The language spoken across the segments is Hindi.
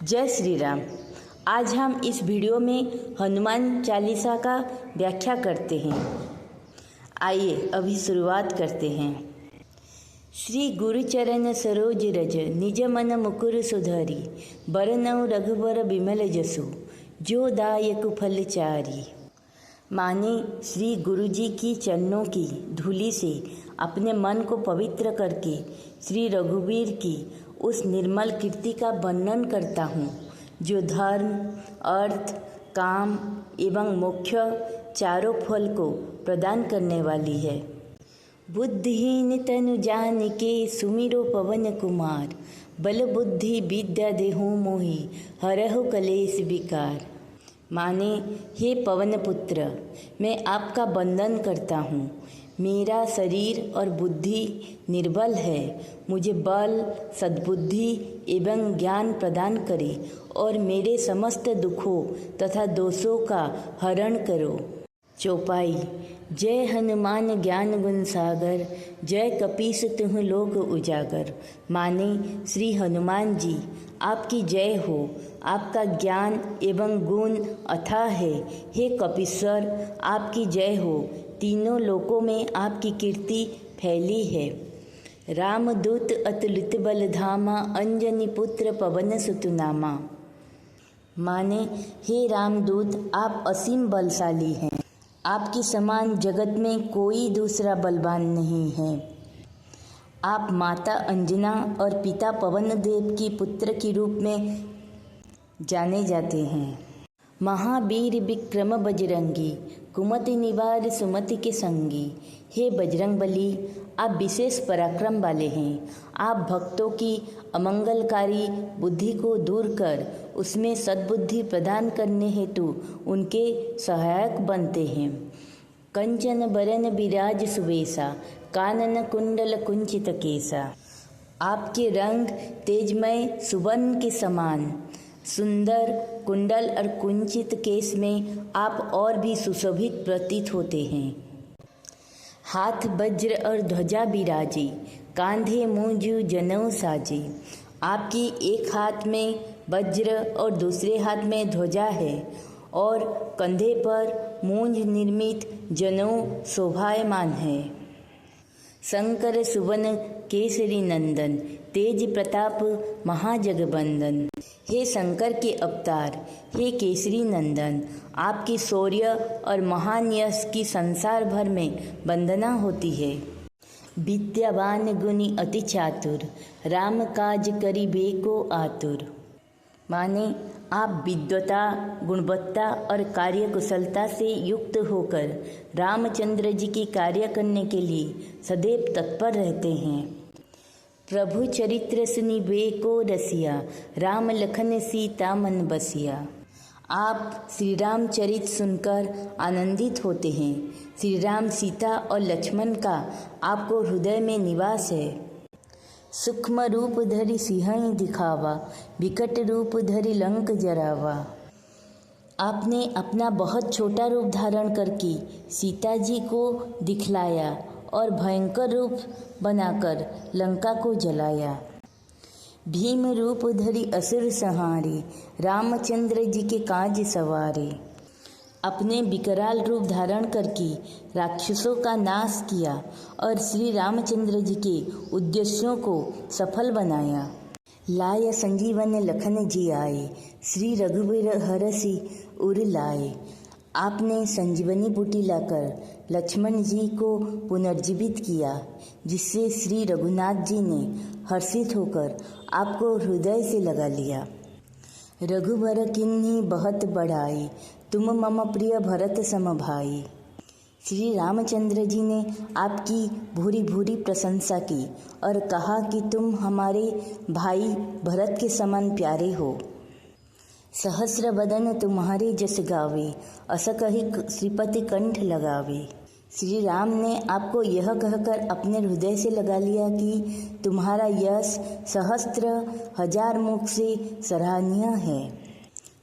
जय श्री राम। आज हम इस वीडियो में हनुमान चालीसा का व्याख्या करते हैं। आइए अभी शुरुआत करते हैं। श्री गुरुचरण सरोज रज निज मन मुकुर सुधरी बरनऊ रघुबर बिमल जसु जो दायक फल चारी। माने श्री गुरु जी की चरणों की धूलि से अपने मन को पवित्र करके श्री रघुवीर की उस निर्मल कीर्ति का वर्णन करता हूँ जो धर्म, अर्थ, काम एवं मोक्ष चारों फल को प्रदान करने वाली है। बुद्धिहीन तनु जानिके सुमिरो पवन कुमार बल बुद्धि विद्या देहु मोहि हरहु कलेश विकार। माने हे पवन पुत्र, मैं आपका वंदन करता हूँ। मेरा शरीर और बुद्धि निर्बल है, मुझे बल, सद्बुद्धि एवं ज्ञान प्रदान करे और मेरे समस्त दुखों तथा दोषों का हरण करो। चौपाई। जय हनुमान ज्ञान गुण सागर जय कपीस तुह लोक उजागर। माने श्री हनुमान जी आपकी जय हो, आपका ज्ञान एवं गुण अथाह है। हे कपीश्वर आपकी जय हो, तीनों लोकों में आपकी कीर्ति फैली है। रामदूत अतुलित बल धामा अंजनी पुत्र पवन सुत नामा। माने हे रामदूत आप असीम बलशाली हैं, आपके समान जगत में कोई दूसरा बलवान नहीं है। आप माता अंजना और पिता पवन देव की पुत्र के रूप में जाने जाते हैं। महावीर विक्रम बजरंगी कुमति निवार सुमति के संगी। हे बजरंगबली आप विशेष पराक्रम वाले हैं। आप भक्तों की अमंगलकारी बुद्धि को दूर कर उसमें सद्बुद्धि प्रदान करने हेतु उनके सहायक बनते हैं। कंचन बरन विराज सुवेशा कानन कुंडल कुंचित केसा। आपके रंग तेजमय सुवर्ण के समान सुंदर कुंडल और कुंचित केस में आप और भी सुशोभित प्रतीत होते हैं। हाथ वज्र और ध्वजा बिराजी कांधे मूंजू जनेऊ साजी। आपकी एक हाथ में वज्र और दूसरे हाथ में ध्वजा है और कंधे पर मूंज निर्मित जनेऊ शोभायमान है। शंकर सुवन केसरी नंदन तेज प्रताप महाजगबंदन। हे शंकर के अवतार, हे केसरी नंदन, आपकी शौर्य और महान यश की संसार भर में वंदना होती है। विद्यावान गुणी अति चातुर राम काज करिबे को आतुर। माने आप विद्वता, गुणवत्ता और कार्य कुशलता से युक्त होकर रामचंद्र जी की कार्य करने के लिए सदैव तत्पर रहते हैं। प्रभु चरित्र सुनिबे को रसिया राम लखन सीता मन बसिया। आप श्री राम चरित सुनकर आनंदित होते हैं। श्री राम, सीता और लक्ष्मण का आपको हृदय में निवास है। सूक्ष्म रूप धरि सिंह दिखावा विकट रूप धरि लंक जरावा। आपने अपना बहुत छोटा रूप धारण करके सीता जी को दिखलाया और भयंकर रूप बनाकर लंका को जलाया। भीम रूप धरि असुर संहारे रामचंद्र जी के काज सवारे। अपने विकराल रूप धारण करके राक्षसों का नाश किया और श्री रामचंद्र जी के उद्देश्यों को सफल बनाया। लाय संजीवन लखन जी आए श्री रघुवीर हरषि उर लाए। आपने संजीवनी बूटी लाकर लक्ष्मण जी को पुनर्जीवित किया, जिससे श्री रघुनाथ जी ने हर्षित होकर आपको हृदय से लगा लिया। रघुबर किन्हीं बहुत बढ़ाई तुम मम प्रिय भरत सम भाई। श्री रामचंद्र जी ने आपकी भूरी भूरी प्रशंसा की और कहा कि तुम हमारे भाई भरत के समान प्यारे हो। सहस्र बदन तुम्हारे जस गावे अस कहि श्रीपति कंठ लगावे। श्री राम ने आपको यह कहकर अपने हृदय से लगा लिया कि तुम्हारा यश सहस्त्र हजार मुख से सराहनीय है।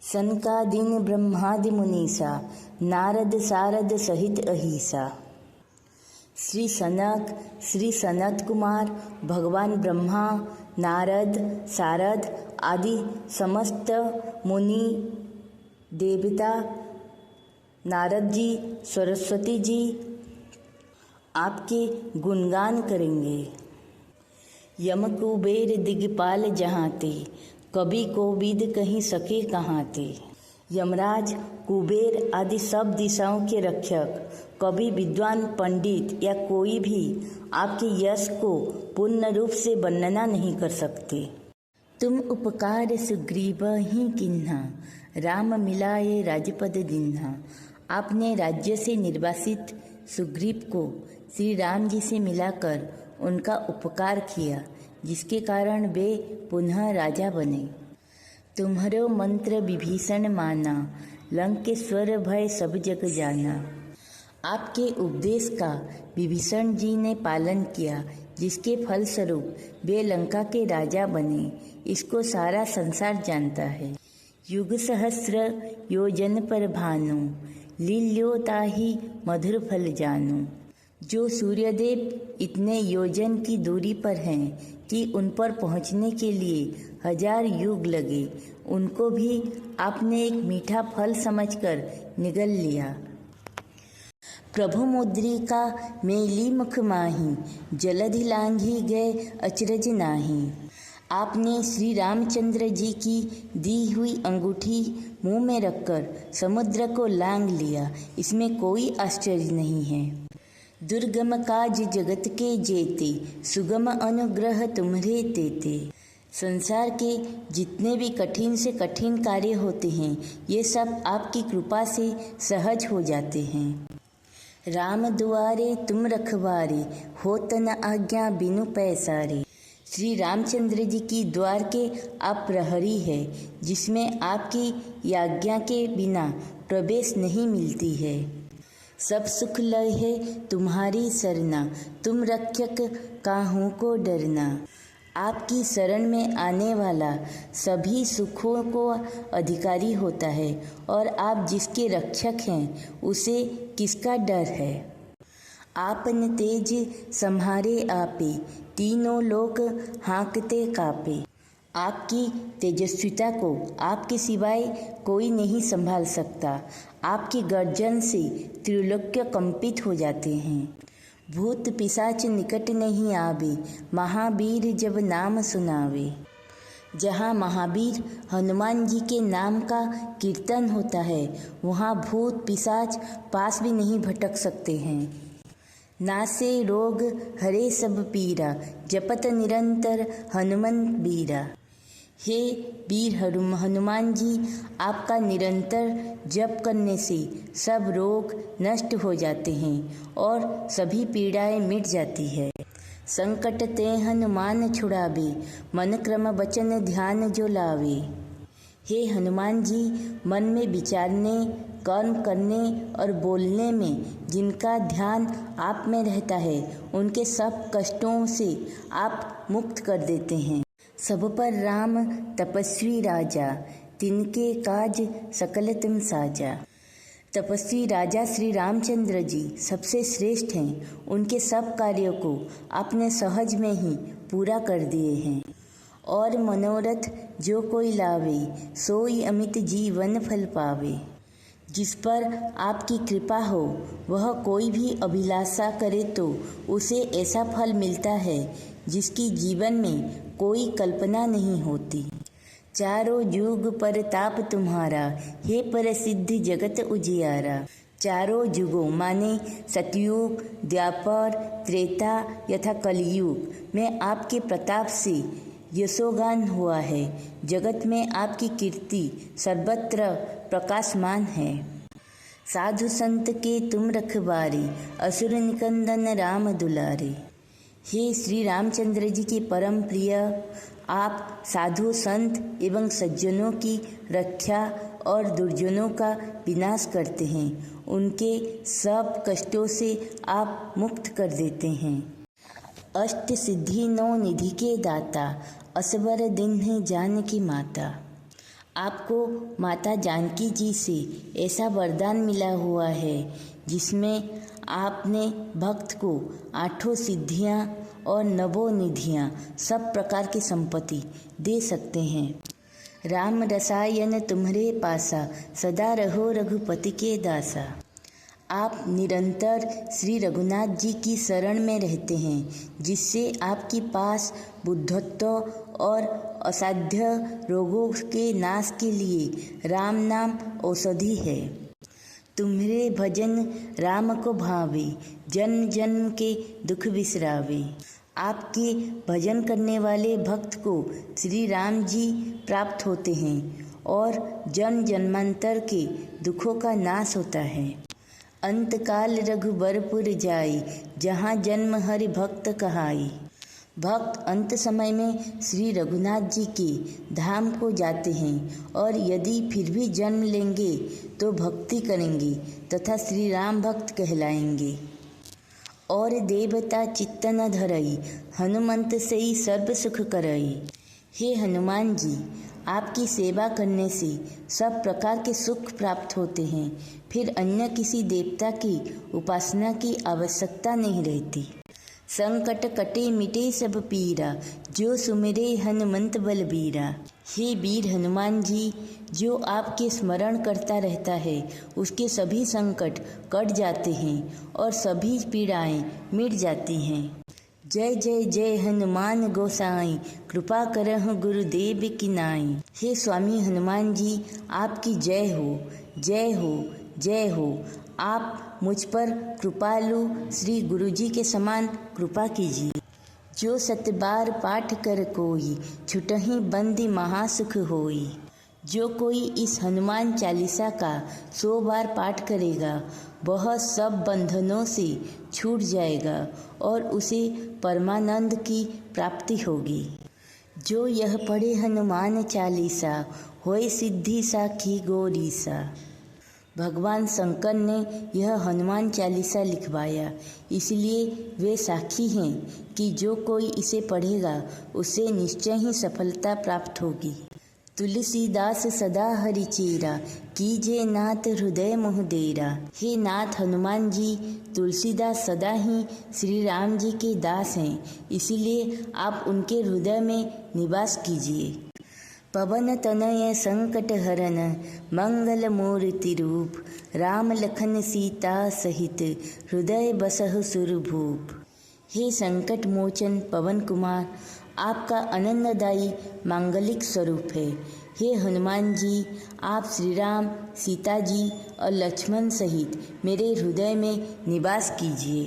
सनकादीन ब्रह्मादि मुनीसा नारद सारद सहित अहिसा। श्री सनक, श्री सनत कुमार, भगवान ब्रह्मा, नारद, सारद आदि समस्त मुनि देवता, नारद जी, सरस्वती जी आपके गुणगान करेंगे। यम कुबेर दिगपाल जहाँ ते, कभी कोविद कहीं सके कहाँ ते। यमराज, कुबेर आदि सब दिशाओं के रक्षक, कभी विद्वान पंडित या कोई भी आपके यश को पूर्ण रूप से वर्णना नहीं कर सकते। तुम उपकार सुग्रीव ही किन्हा, राम मिलाए राजपद दिन्हा। आपने राज्य से निर्वासित सुग्रीव को श्री राम जी से मिलाकर उनका उपकार किया, जिसके कारण वे पुनः राजा बने। तुम्हारो मंत्र विभीषण माना, लंकेश्वर भय सब जग जाना। आपके उपदेश का विभीषण जी ने पालन किया, जिसके फलस्वरूप वे लंका के राजा बने। इसको सारा संसार जानता है। युग सहस्र योजन पर भानु, लील्यो ताहि मधुर फल जानु। जो सूर्यदेव इतने योजन की दूरी पर हैं कि उन पर पहुंचने के लिए 1000 युग लगे, उनको भी आपने एक मीठा फल समझकर निगल लिया। प्रभु मुद्रिका मेली मुख माही, जलधि लांघी गए अचरज नाही। आपने श्री रामचंद्र जी की दी हुई अंगूठी मुंह में रखकर समुद्र को लांघ लिया, इसमें कोई आश्चर्य नहीं है। दुर्गम काज जगत के जेते, सुगम अनुग्रह तुम्हारे तेते। संसार के जितने भी कठिन से कठिन कार्य होते हैं, ये सब आपकी कृपा से सहज हो जाते हैं। राम दुआरे तुम रखवारे, होत न आज्ञा बिनु पैसारे। श्री रामचंद्र जी की द्वार के आप प्रहरी है, जिसमें आपकी आज्ञा के बिना प्रवेश नहीं मिलती है। सब सुख लय है तुम्हारी सरना, तुम रक्षक काहू को डरना। आपकी शरण में आने वाला सभी सुखों को अधिकारी होता है, और आप जिसके रक्षक हैं उसे किसका डर है। आपन तेज सम्हारे आपे, तीनों लोक हाँकते कापे। आपकी तेजस्विता को आपके सिवाय कोई नहीं संभाल सकता। आपकी गर्जन से त्रिलोक्य कंपित हो जाते हैं। भूत पिशाच निकट नहीं आवे, महावीर जब नाम सुनावे। जहाँ महावीर हनुमान जी के नाम का कीर्तन होता है, वहाँ भूत पिशाच पास भी नहीं भटक सकते हैं। नासे रोग हरे सब पीरा, जपत निरंतर हनुमंत बीरा। हे वीर हनुमान जी, आपका निरंतर जप करने से सब रोग नष्ट हो जाते हैं और सभी पीड़ाएं मिट जाती है। संकट ते हनुमान छुड़ावे, मन क्रम वचन ध्यान जो लावे। हे हनुमान जी, मन में विचारने, कर्म करने और बोलने में जिनका ध्यान आप में रहता है, उनके सब कष्टों से आप मुक्त कर देते हैं। सब पर राम तपस्वी राजा, तिनके काज सकल तुम साजा। तपस्वी राजा श्री रामचंद्र जी सबसे श्रेष्ठ हैं। उनके सब कार्यों को आपने सहज में ही पूरा कर दिए हैं। और मनोरथ जो कोई लावे, सोई अमित जीवन फल पावे। जिस पर आपकी कृपा हो, वह कोई भी अभिलाषा करे तो उसे ऐसा फल मिलता है जिसकी जीवन में कोई कल्पना नहीं होती। चारों युग पर ताप तुम्हारा, हे प्रसिद्ध जगत उजियारा। चारों युगों माने सतयुग, द्वापर, त्रेता यथा कलयुग में आपके प्रताप से यशोगान हुआ है। जगत में आपकी कीर्ति सर्वत्र प्रकाशमान है। साधु संत के तुम रखवारे, असुर निकंदन राम दुलारे। हे श्री रामचंद्र जी के परम प्रिय, आप साधु संत एवं सज्जनों की रक्षा और दुर्जनों का विनाश करते हैं। उनके सब कष्टों से आप मुक्त कर देते हैं। अष्ट सिद्धि नौ निधि के दाता, असवर दिन जानकी माता। आपको माता जानकी जी से ऐसा वरदान मिला हुआ है जिसमें आपने भक्त को 8 सिद्धियाँ और 9 निधियाँ सब प्रकार की संपत्ति दे सकते हैं। राम रसायन तुम्हारे पासा, सदा रहो रघुपति के दासा। आप निरंतर श्री रघुनाथ जी की शरण में रहते हैं, जिससे आपके पास बुद्धत्व और असाध्य रोगों के नाश के लिए राम नाम औषधि है। तुम्हारे भजन राम को भावे, जन्म जन्म के दुख बिसरावे। आपके भजन करने वाले भक्त को श्री राम जी प्राप्त होते हैं और जन्म जन्मांतर के दुखों का नाश होता है। अंतकाल रघुबरपुर जाई, जहाँ जन्म हरि भक्त कहाई। भक्त अंत समय में श्री रघुनाथ जी के धाम को जाते हैं और यदि फिर भी जन्म लेंगे तो भक्ति करेंगे तथा श्री राम भक्त कहलाएंगे। और देवता चित्त न धरई, हनुमंत से ही सर्व सुख करई। हे हनुमान जी, आपकी सेवा करने से सब प्रकार के सुख प्राप्त होते हैं, फिर अन्य किसी देवता की उपासना की आवश्यकता नहीं रहती। संकट कटे मिटे सब पीरा, जो सुमिरे हनुमंत बलबीरा। हे वीर हनुमान जी, जो आपके स्मरण करता रहता है उसके सभी संकट कट जाते हैं और सभी पीड़ाएं मिट जाती हैं। जय जय जय हनुमान गोसाई, कृपा करहु गुरुदेव की नाई। हे स्वामी हनुमान जी, आपकी जय हो, जय हो, जय हो। आप मुझ पर कृपालु श्री गुरुजी के समान कृपा कीजिए। जो 7 बार पाठ कर कोई, छुटहि बंदी महासुख होई। जो कोई इस हनुमान चालीसा का 100 बार पाठ करेगा, वह सब बंधनों से छूट जाएगा और उसे परमानंद की प्राप्ति होगी। जो यह पढ़े हनुमान चालीसा, होए सिद्धि साखी गौरीसा। भगवान शंकर ने यह हनुमान चालीसा लिखवाया, इसलिए वे साक्षी हैं कि जो कोई इसे पढ़ेगा उसे निश्चय ही सफलता प्राप्त होगी। तुलसीदास सदा हरिचेरा, कीजे नाथ हृदय मोह डेरा। हे नाथ हनुमान जी, तुलसीदास सदा ही श्री राम जी के दास हैं, इसीलिए आप उनके हृदय में निवास कीजिए। पवन तनय संकट हरन, मंगल मूर्ति रूप। राम लखन सीता सहित, हृदय बसहु सुरभूप। हे संकट मोचन पवन कुमार, आपका आनंददायी मांगलिक स्वरूप है। हे हनुमान जी, आप श्री राम, सीता जी और लक्ष्मण सहित मेरे हृदय में निवास कीजिए।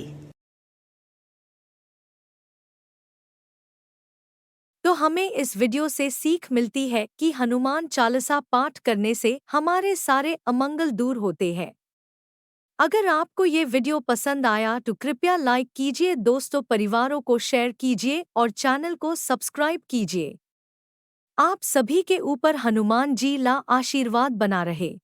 तो हमें इस वीडियो से सीख मिलती है कि हनुमान चालीसा पाठ करने से हमारे सारे अमंगल दूर होते हैं। अगर आपको ये वीडियो पसंद आया तो कृपया लाइक कीजिए, दोस्तों परिवारों को शेयर कीजिए और चैनल को सब्सक्राइब कीजिए। आप सभी के ऊपर हनुमान जी ला आशीर्वाद बना रहे।